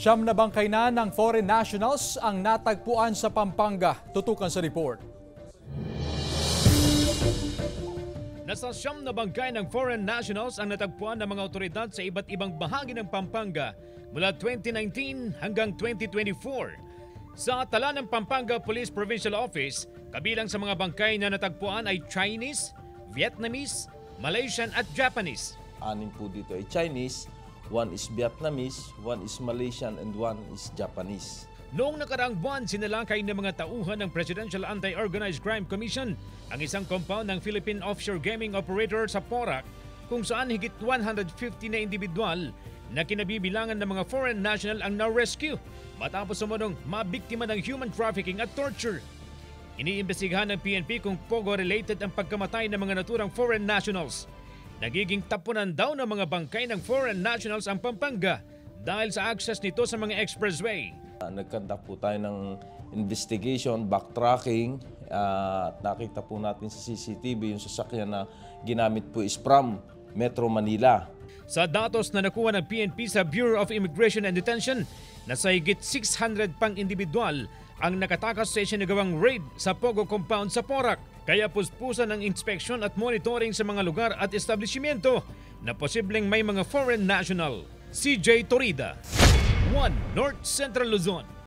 Siyam na bangkay na ng foreign nationals ang natagpuan sa Pampanga. Tutukan sa report. Nasa siyam na bangkay ng foreign nationals ang natagpuan ng mga otoridad sa iba't ibang bahagi ng Pampanga mula 2019 hanggang 2024. Sa tala ng Pampanga Police Provincial Office, kabilang sa mga bangkay na natagpuan ay Chinese, Vietnamese, Malaysian at Japanese. Anim po dito ay Chinese, one is Vietnamese, one is Malaysian, and one is Japanese. Noong nakaraang buwan, sinalakay ng mga tauhan ng Presidential Anti-Organized Crime Commission ang isang compound ng Philippine Offshore Gaming Operator sa Porac kung saan higit 150 na individual na kinabibilangan ng mga foreign national ang na-rescue matapos sumunong mabiktima ng human trafficking at torture. Iniimbestigahan ng PNP kung pogo-related ang pagkamatay ng mga naturang foreign nationals. Nagiging tapunan daw ng mga bangkay ng foreign nationals ang Pampanga dahil sa access nito sa mga expressway. Nagkandak po tayo ng investigation, backtracking, at nakita po natin sa CCTV yung sasakyan na ginamit po is from Metro Manila. Sa datos na nakuha ng PNP sa Bureau of Immigration and Detention, nasa higit 600 pang individual ang nakatakas sa isinagawang raid sa Pogo Compound sa Porac. Kaya puspusan ang inspeksyon at monitoring sa mga lugar at establishmento na posibleng may mga foreign national. CJ Torida, 1 North Central Luzon.